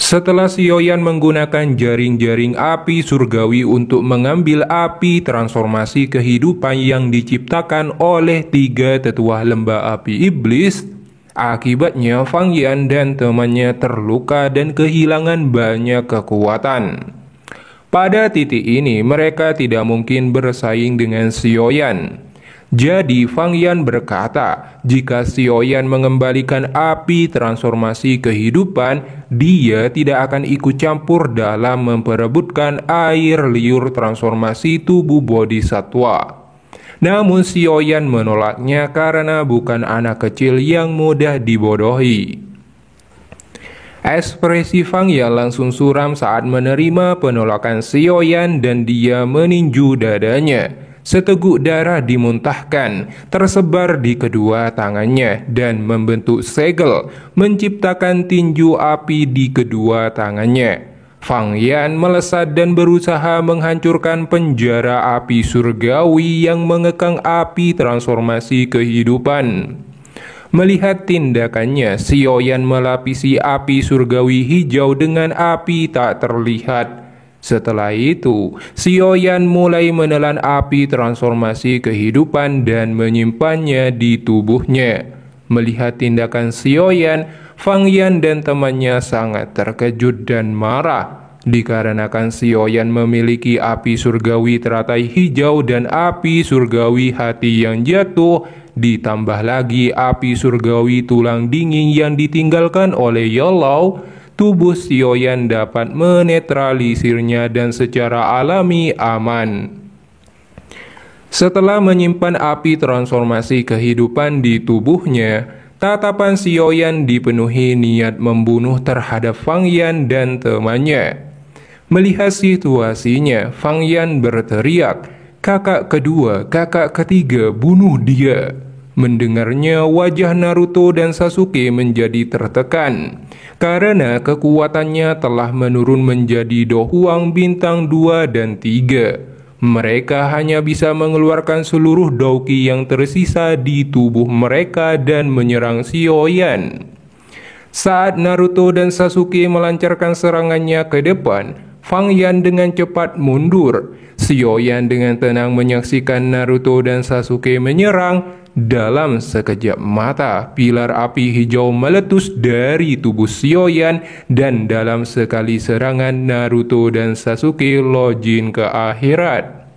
Setelah Sioyan menggunakan jaring-jaring api surgawi untuk mengambil api transformasi kehidupan yang diciptakan oleh 3 tetua lembah api iblis, akibatnya Fang Yan dan temannya terluka dan kehilangan banyak kekuatan. Pada titik ini mereka tidak mungkin bersaing dengan Sioyan. Jadi Fang Yan berkata, jika Sioyan mengembalikan api transformasi kehidupan, dia tidak akan ikut campur dalam memperebutkan air liur transformasi tubuh bodhisatwa. Namun Sioyan menolaknya karena bukan anak kecil yang mudah dibodohi. Ekspresi Fang Yan langsung suram saat menerima penolakan Sioyan dan dia meninju dadanya. Seteguk darah dimuntahkan, tersebar di kedua tangannya dan membentuk segel, menciptakan tinju api di kedua tangannya. Fang Yan melesat dan berusaha menghancurkan penjara api surgawi yang mengekang api transformasi kehidupan. Melihat tindakannya, Sioyan melapisi api surgawi hijau dengan api tak terlihat. Setelah itu, Sioyan mulai menelan api transformasi kehidupan dan menyimpannya di tubuhnya. Melihat tindakan Sioyan, Fang Yan dan temannya sangat terkejut dan marah. Dikarenakan Sioyan memiliki api surgawi teratai hijau dan api surgawi hati yang jatuh, ditambah lagi api surgawi tulang dingin yang ditinggalkan oleh Yellow, tubuh Sioyan dapat menetralisirnya dan secara alami aman. Setelah menyimpan api transformasi kehidupan di tubuhnya, tatapan Sioyan dipenuhi niat membunuh terhadap Fang Yan dan temannya. Melihat situasinya, Fang Yan berteriak, "Kakak kedua, kakak ketiga, bunuh dia!" Mendengarnya, wajah Naruto dan Sasuke menjadi tertekan karena kekuatannya telah menurun menjadi Dohuang bintang 2 dan 3. Mereka hanya bisa mengeluarkan seluruh Douki yang tersisa di tubuh mereka dan menyerang Sioyan. Saat Naruto dan Sasuke melancarkan serangannya ke depan, Fang Yan dengan cepat mundur. Sioyan dengan tenang menyaksikan Naruto dan Sasuke menyerang. Dalam sekejap mata, pilar api hijau meletus dari tubuh Sioyan dan dalam sekali serangan Naruto dan Sasuke login ke akhirat.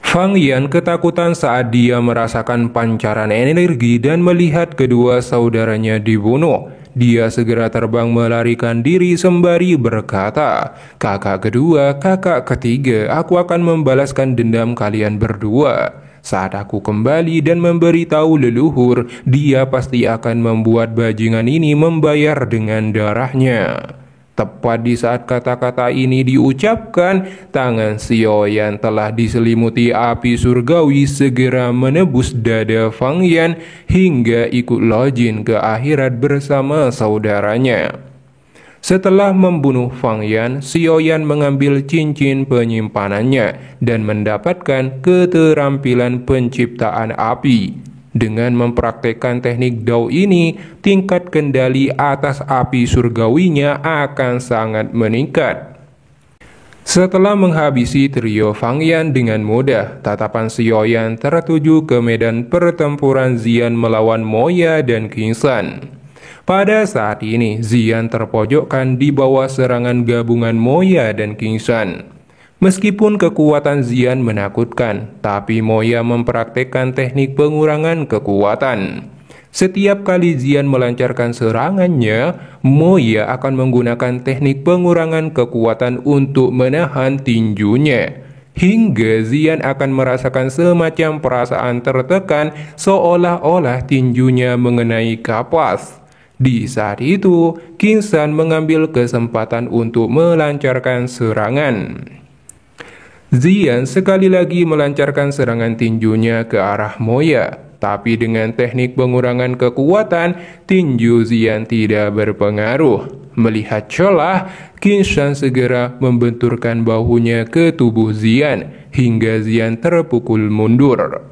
Fang Yan ketakutan saat dia merasakan pancaran energi dan melihat kedua saudaranya dibunuh. Dia segera terbang melarikan diri sembari berkata, "Kakak kedua, kakak ketiga, aku akan membalaskan dendam kalian berdua. Saat aku kembali dan memberitahu leluhur, dia pasti akan membuat bajingan ini membayar dengan darahnya." Tepat di saat kata-kata ini diucapkan, tangan Sioyan telah diselimuti api surgawi segera menebus dada Fang Yan hingga ikut login ke akhirat bersama saudaranya. Setelah membunuh Fang Yan, Sioyan mengambil cincin penyimpanannya dan mendapatkan keterampilan penciptaan api. Dengan mempraktekkan teknik Dao ini, tingkat kendali atas api surgawinya akan sangat meningkat. Setelah menghabisi trio Fang Yan dengan mudah, tatapan Sioyan tertuju ke medan pertempuran Xian melawan Moya dan King San. Pada saat ini, Xian terpojokkan di bawah serangan gabungan Moya dan King San. Meskipun kekuatan Xian menakutkan, tapi Moya mempraktekkan teknik pengurangan kekuatan. Setiap kali Xian melancarkan serangannya, Moya akan menggunakan teknik pengurangan kekuatan untuk menahan tinjunya. Hingga Xian akan merasakan semacam perasaan tertekan seolah-olah tinjunya mengenai kapas. Di saat itu, King San mengambil kesempatan untuk melancarkan serangan. Xian sekali lagi melancarkan serangan tinjunya ke arah Moya, tapi dengan teknik pengurangan kekuatan, tinju Xian tidak berpengaruh. Melihat celah, King San segera membenturkan bahunya ke tubuh Xian hingga Xian terpukul mundur.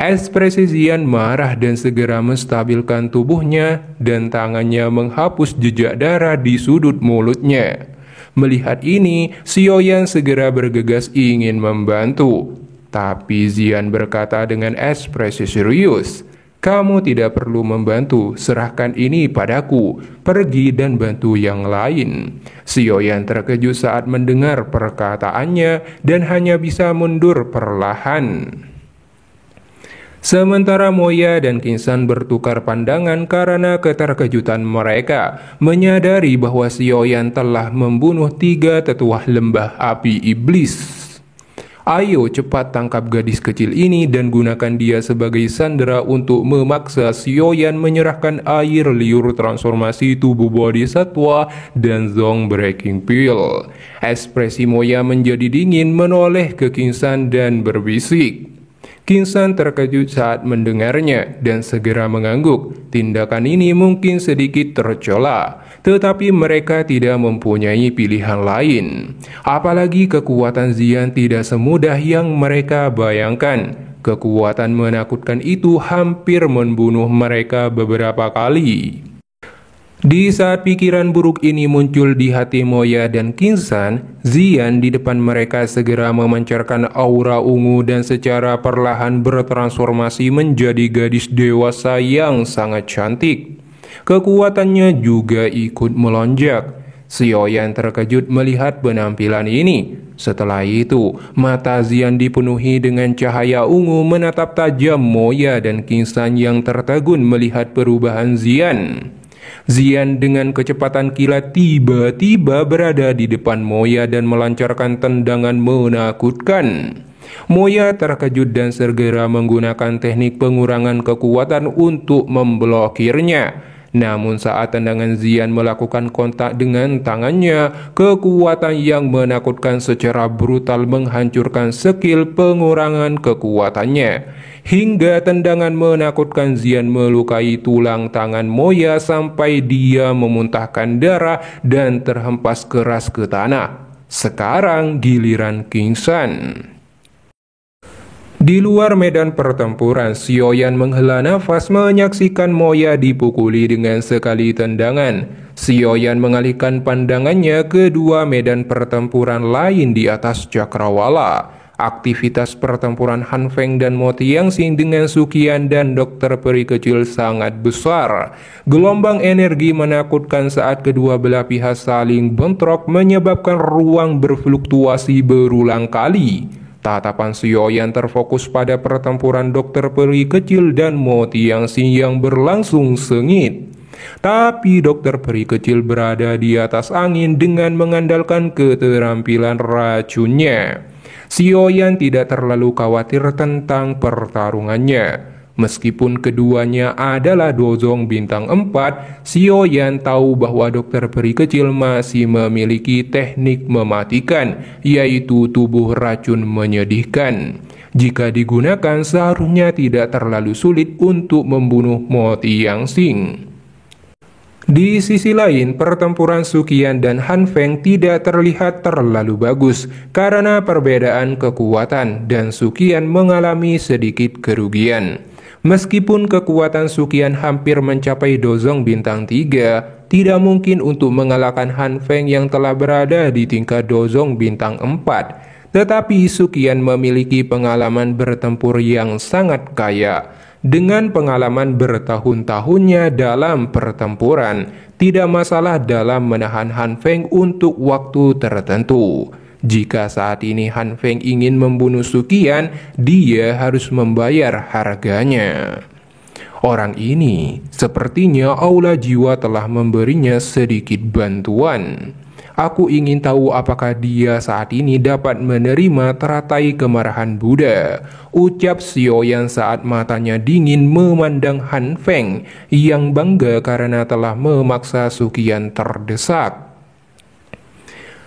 Ekspresi Zian marah dan segera menstabilkan tubuhnya dan tangannya menghapus jejak darah di sudut mulutnya. Melihat ini, Xiaoyan segera bergegas ingin membantu. Tapi Zian berkata dengan ekspresi serius, "Kamu tidak perlu membantu, serahkan ini padaku, pergi dan bantu yang lain." Xiaoyan terkejut saat mendengar perkataannya dan hanya bisa mundur perlahan. Sementara Moya dan Kinsan bertukar pandangan karena keterkejutan mereka, menyadari bahwa Xiaoyan telah membunuh 3 tetua lembah api iblis. Ayo cepat tangkap gadis kecil ini dan gunakan dia sebagai sandera untuk memaksa Xiaoyan menyerahkan air liur transformasi tubuh bodhisattva dan Zong Breaking Pill. Ekspresi Moya menjadi dingin menoleh ke Kinsan dan berbisik. Kinsan terkejut saat mendengarnya dan segera mengangguk. Tindakan ini mungkin sedikit tercela, tetapi mereka tidak mempunyai pilihan lain. Apalagi kekuatan Zian tidak semudah yang mereka bayangkan. Kekuatan menakutkan itu hampir membunuh mereka beberapa kali. Di saat pikiran buruk ini muncul di hati Moya dan Kinsan, Zian di depan mereka segera memancarkan aura ungu dan secara perlahan bertransformasi menjadi gadis dewasa yang sangat cantik. Kekuatannya juga ikut melonjak. Xiaoyan terkejut melihat penampilan ini. Setelah itu, mata Zian dipenuhi dengan cahaya ungu menatap tajam Moya dan Kinsan yang tertegun melihat perubahan Zian. Zian dengan kecepatan kilat tiba-tiba berada di depan Moya dan melancarkan tendangan menakutkan. Moya terkejut dan segera menggunakan teknik pengurangan kekuatan untuk memblokirnya. Namun saat tendangan Zian melakukan kontak dengan tangannya, kekuatan yang menakutkan secara brutal menghancurkan skill pengurangan kekuatannya. Hingga tendangan menakutkan Zian melukai tulang tangan Moya sampai dia memuntahkan darah dan terhempas keras ke tanah. Sekarang giliran Kinsan. Di luar medan pertempuran, Xiaoyan menghela nafas menyaksikan Moya dipukuli dengan sekali tendangan. Xiaoyan mengalihkan pandangannya ke 2 medan pertempuran lain di atas cakrawala. Aktivitas pertempuran Han Feng dan Mo Tianxing dengan Suqian dan dokter peri kecil sangat besar. Gelombang energi menakutkan saat kedua belah pihak saling bentrok menyebabkan ruang berfluktuasi berulang kali. Tatapan Xiaoyan terfokus pada pertempuran dokter peri kecil dan Mo Tianxing yang berlangsung sengit. Tapi dokter peri kecil berada di atas angin dengan mengandalkan keterampilan racunnya. Xiaoyan tidak terlalu khawatir tentang pertarungannya. Meskipun keduanya adalah dozong bintang 4, Xiaoyan tahu bahwa dokter peri kecil masih memiliki teknik mematikan, yaitu tubuh racun menyedihkan. Jika digunakan, seharusnya tidak terlalu sulit untuk membunuh Mo Tianxing. Di sisi lain, pertempuran Suqian dan Han Feng tidak terlihat terlalu bagus karena perbedaan kekuatan dan Suqian mengalami sedikit kerugian. Meskipun kekuatan Suqian hampir mencapai dozong bintang 3, tidak mungkin untuk mengalahkan Han Feng yang telah berada di tingkat dozong bintang 4. Tetapi Suqian memiliki pengalaman bertempur yang sangat kaya. Dengan pengalaman bertahun-tahunnya dalam pertempuran, tidak masalah dalam menahan Han Feng untuk waktu tertentu. Jika saat ini Han Feng ingin membunuh Suqian, dia harus membayar harganya. Orang ini sepertinya aula jiwa telah memberinya sedikit bantuan. Aku ingin tahu apakah dia saat ini dapat menerima teratai kemarahan Buddha, ucap Xiaoyan saat matanya dingin memandang Han Feng yang bangga karena telah memaksa Suqian terdesak.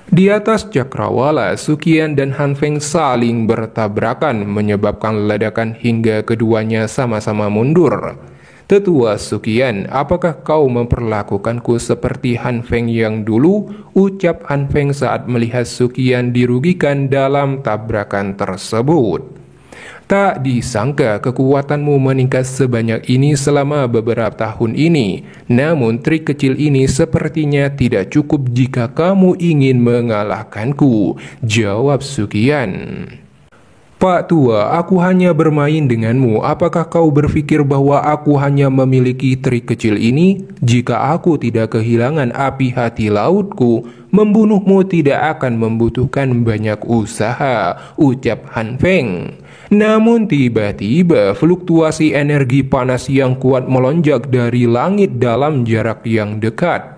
Di atas cakrawala, Suqian dan Han Feng saling bertabrakan menyebabkan ledakan hingga keduanya sama-sama mundur. Tetua Suqian, apakah kau memperlakukanku seperti Han Feng yang dulu? Ucap Han Feng saat melihat Suqian dirugikan dalam tabrakan tersebut. Tak disangka kekuatanmu meningkat sebanyak ini selama beberapa tahun ini. Namun trik kecil ini sepertinya tidak cukup jika kamu ingin mengalahkanku, jawab Sukian. Pak Tua, aku hanya bermain denganmu. Apakah kau berpikir bahwa aku hanya memiliki trik kecil ini? Jika aku tidak kehilangan api hati lautku, membunuhmu tidak akan membutuhkan banyak usaha, ucap Han Feng. Namun tiba-tiba fluktuasi energi panas yang kuat melonjak dari langit dalam jarak yang dekat.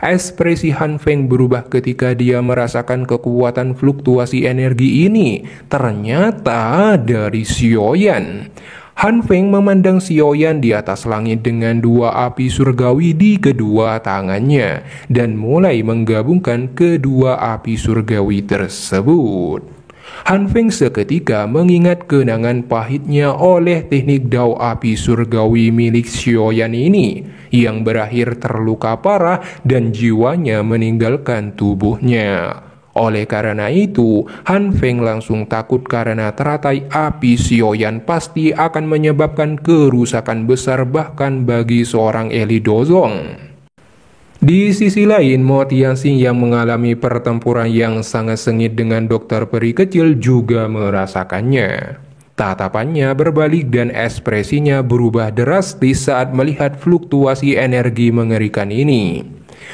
Ekspresi Han Feng berubah ketika dia merasakan kekuatan fluktuasi energi ini. Ternyata dari Xiaoyan. Han Feng memandang Xiaoyan di atas langit dengan dua api surgawi di kedua tangannya dan mulai menggabungkan kedua api surgawi tersebut. Han Feng seketika mengingat kenangan pahitnya oleh teknik dao api surgawi milik Xiaoyan ini yang berakhir terluka parah dan jiwanya meninggalkan tubuhnya. Oleh karena itu, Han Feng langsung takut karena teratai api Xiaoyan pasti akan menyebabkan kerusakan besar bahkan bagi seorang elit Dozong. Di sisi lain, Mo Tianxing yang mengalami pertempuran yang sangat sengit dengan dokter peri kecil juga merasakannya. Tatapannya berbalik dan ekspresinya berubah drastis saat melihat fluktuasi energi mengerikan ini.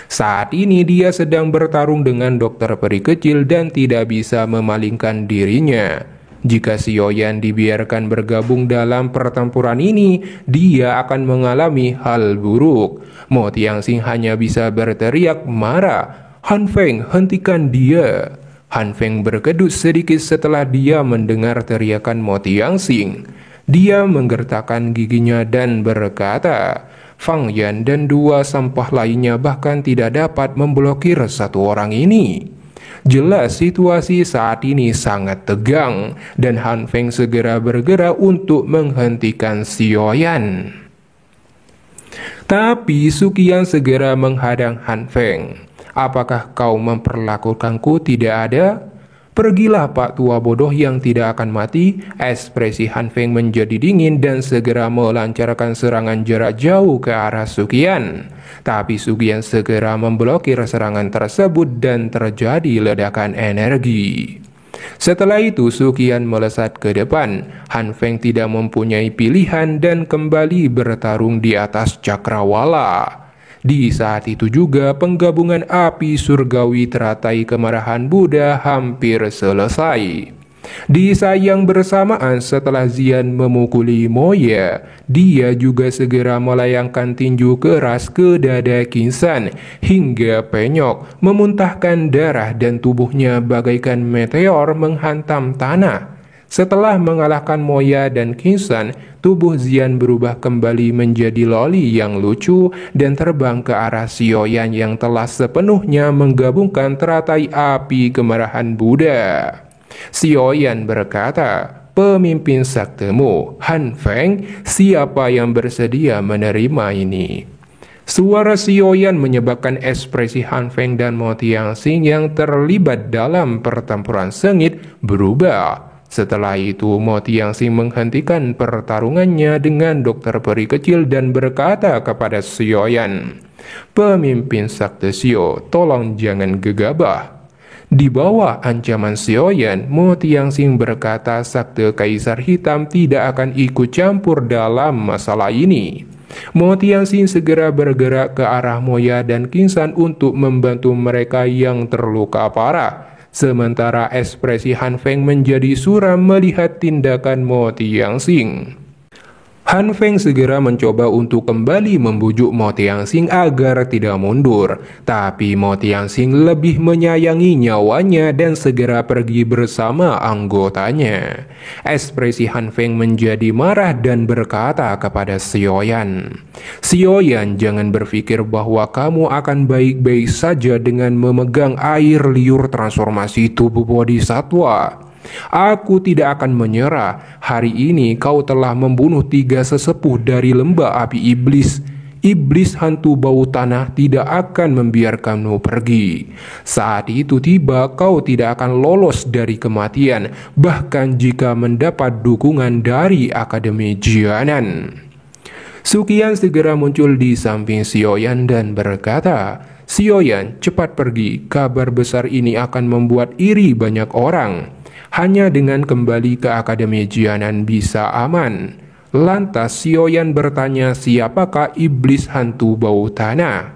Saat ini dia sedang bertarung dengan dokter peri kecil dan tidak bisa memalingkan dirinya. Jika Xiaoyan dibiarkan bergabung dalam pertempuran ini, dia akan mengalami hal buruk. Mo Tianxing hanya bisa berteriak marah, "Han Feng, hentikan dia!" Han Feng berkedut sedikit setelah dia mendengar teriakan Mo Tianxing. Dia menggertakkan giginya dan berkata, Fang Yan dan dua sampah lainnya bahkan tidak dapat memblokir satu orang ini. Jelas situasi saat ini sangat tegang dan Han Feng segera bergerak untuk menghentikan Xiaoyan. Tapi Sukian segera menghadang Han Feng. Apakah kau memperlakukanku tidak ada? Pergilah Pak Tua bodoh yang tidak akan mati. Ekspresi Han Feng menjadi dingin dan segera melancarkan serangan jarak jauh ke arah Sukian. Tapi Sukian segera memblokir serangan tersebut dan terjadi ledakan energi. Setelah itu Sukian melesat ke depan. Han Feng tidak mempunyai pilihan dan kembali bertarung di atas cakrawala. Di saat itu juga penggabungan api surgawi teratai kemarahan Buddha hampir selesai. Di saat yang bersamaan setelah Xian memukuli Moya, dia juga segera melayangkan tinju keras ke dada Qinsan hingga penyok, memuntahkan darah dan tubuhnya bagaikan meteor menghantam tanah. Setelah mengalahkan Moya dan Qinsan, tubuh Xian berubah kembali menjadi loli yang lucu dan terbang ke arah Xiaoyan yang telah sepenuhnya menggabungkan teratai api kemarahan Buddha. Xiaoyan berkata, "Pemimpin saktemu, Han Feng, siapa yang bersedia menerima ini?" Suara Xiaoyan menyebabkan ekspresi Han Feng dan Mo Tianxing yang terlibat dalam pertempuran sengit berubah. Setelah itu, Mo Tianxing menghentikan pertarungannya dengan dokter peri kecil dan berkata kepada Xiaoyan, "Pemimpin Sakte Xiao, tolong jangan gegabah." Di bawah ancaman Xiaoyan, Mo Tianxing berkata Sakte Kaisar Hitam tidak akan ikut campur dalam masalah ini. Mo Tianxing segera bergerak ke arah Moya dan Qinsan untuk membantu mereka yang terluka parah. Sementara ekspresi Han Feng menjadi suram melihat tindakan Mo Tianxing. Han Feng segera mencoba untuk kembali membujuk Mo Tianxing agar tidak mundur. Tapi Mo Tianxing lebih menyayangi nyawanya dan segera pergi bersama anggotanya. Ekspresi Han Feng menjadi marah dan berkata kepada Xiaoyan, "Xiaoyan, jangan berpikir bahwa kamu akan baik-baik saja dengan memegang air liur transformasi tubuh bodhisatwa. Aku tidak akan menyerah. Hari ini kau telah membunuh 3 sesepuh dari lembah api iblis. iblis hantu bau tanah tidak akan membiarkanmu pergi. Saat itu tiba, kau tidak akan lolos dari kematian, bahkan jika mendapat dukungan dari Akademi Jianan. Suqian segera muncul di samping Xiaoyan dan berkata, "Xiaoyan, cepat pergi, kabar besar ini akan membuat iri banyak orang. Hanya dengan kembali ke Akademi Jianan bisa aman." Lantas Xiaoyan bertanya siapakah iblis hantu bau tanah.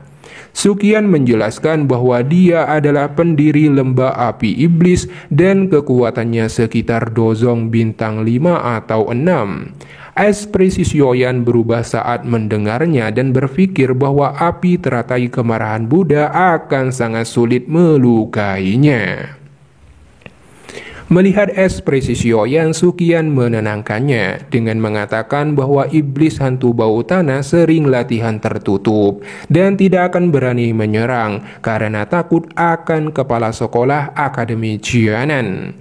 Suqian menjelaskan bahwa dia adalah pendiri lembah api iblis dan kekuatannya sekitar dozong bintang 5 atau 6. Ekspresi Xiaoyan berubah saat mendengarnya dan berpikir bahwa api teratai kemarahan Buddha akan sangat sulit melukainya. Melihat ekspresi Xiaoyan, Suqian menenangkannya dengan mengatakan bahwa iblis hantu bau tanah sering latihan tertutup dan tidak akan berani menyerang karena takut akan kepala sekolah Akademi Jianan.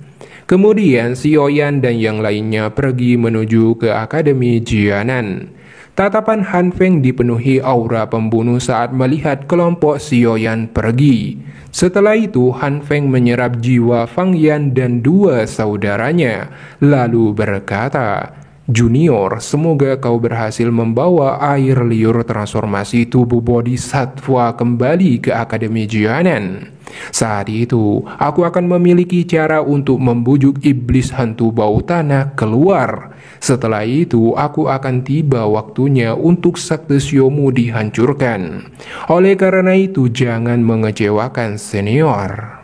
Kemudian Xiaoyan dan yang lainnya pergi menuju ke Akademi Jianan. Tatapan Han Feng dipenuhi aura pembunuh saat melihat kelompok Xiaoyan pergi. Setelah itu Han Feng menyerap jiwa Fang Yan dan dua saudaranya, lalu berkata, "Junior, semoga kau berhasil membawa air liur transformasi tubuh bodhisattva kembali ke Akademi Jianan. Saat itu, aku akan memiliki cara untuk membujuk iblis hantu bau tanah keluar. Setelah itu, aku akan tiba waktunya untuk sakti Siomu dihancurkan. Oleh karena itu, jangan mengecewakan senior."